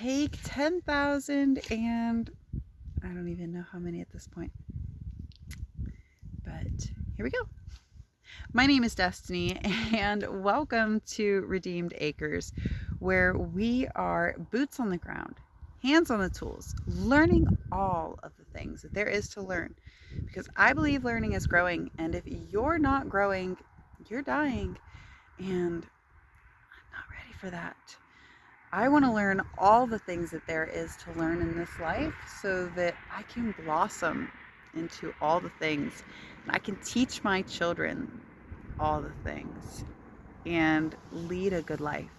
take 10,000 and I don't even know how many at this point. But here we go. My name is Destiny, and welcome to Redeemed Acres, where we are boots on the ground, hands on the tools, learning all of the things that there is to learn. Because I believe learning is growing, and if you're not growing, you're dying, and I'm not ready for that. I want to learn all the things that there is to learn in this life so that I can blossom into all the things, and I can teach my children all the things and lead a good life.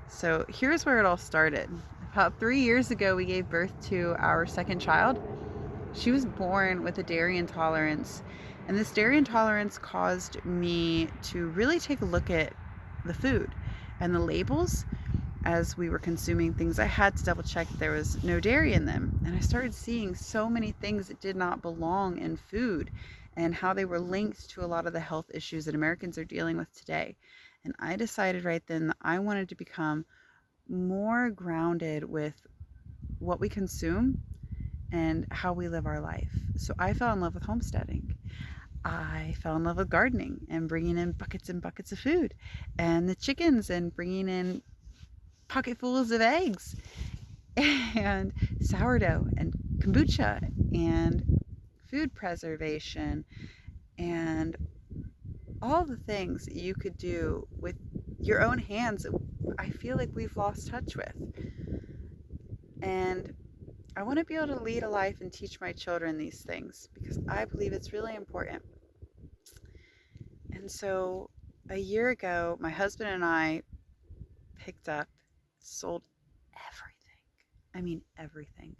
So here's where it all started. About 3 years ago, we gave birth to our second child. She was born with a dairy intolerance, and this dairy intolerance caused me to really take a look at the food and the labels as we were consuming things. I had to double check there was no dairy in them, and I started seeing so many things that did not belong in food and how they were linked to a lot of the health issues that Americans are dealing with today. And I decided right then that I wanted to become more grounded with what we consume and how we live our life. So I fell in love with homesteading. I fell in love with gardening and bringing in buckets and buckets of food, and the chickens and bringing in pocketfuls of eggs and sourdough and kombucha and food preservation and all the things that you could do with your own hands that I feel like we've lost touch with. And I want to be able to lead a life and teach my children these things because I believe it's really important. And so a year ago, my husband and I picked up, sold everything. I mean, everything.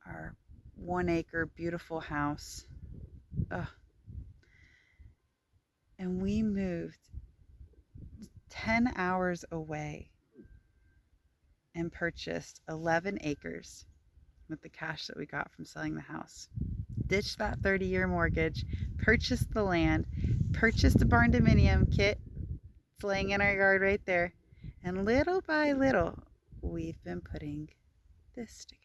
Our 1 acre beautiful house. Ugh. And we moved 10 hours away and purchased 11 acres with the cash that we got from selling the house. Ditched that 30-year mortgage, purchased the land, purchased a barn dominium kit. It's laying in our yard right there. And little by little, we've been putting this together.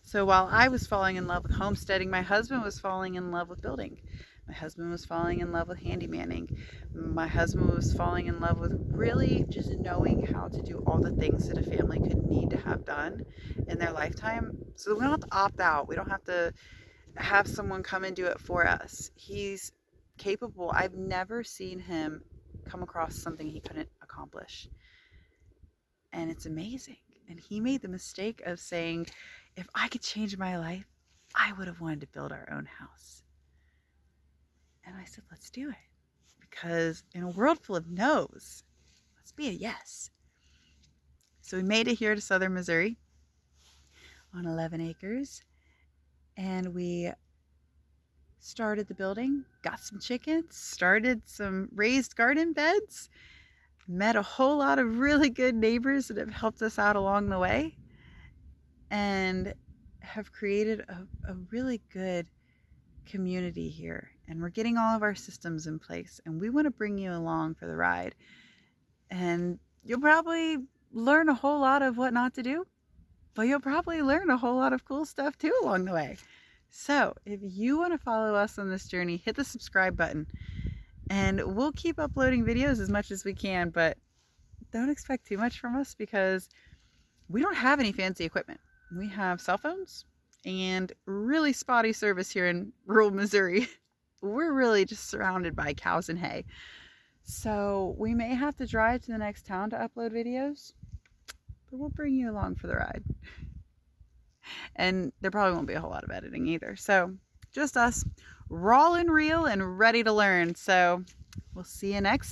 So while I was falling in love with homesteading, my husband was falling in love with building. My husband was falling in love with handymanning. My husband was falling in love with really just knowing how to do all the things that a family could need to have done in their lifetime. So we don't have to opt out. We don't have to have someone come and do it for us. He's capable. I've never seen him come across something he couldn't accomplish. And it's amazing. And he made the mistake of saying, if I could change my life, I would have wanted to build our own house. And I said, let's do it. Because in a world full of no's, let's be a yes. So we made it here to southern Missouri on 11 acres. And we started the building, got some chickens, started some raised garden beds, met a whole lot of really good neighbors that have helped us out along the way, and have created a really good community here. And we're getting all of our systems in place, and we want to bring you along for the ride. And you'll probably learn a whole lot of what not to do, but you'll probably learn a whole lot of cool stuff too along the way. So if you want to follow us on this journey, hit the subscribe button, and we'll keep uploading videos as much as we can, but don't expect too much from us because we don't have any fancy equipment. We have cell phones and really spotty service here in rural Missouri. We're really just surrounded by cows and hay. So we may have to drive to the next town to upload videos, but we'll bring you along for the ride. And there probably won't be a whole lot of editing either. So just us, raw and real and ready to learn. So we'll see you next time.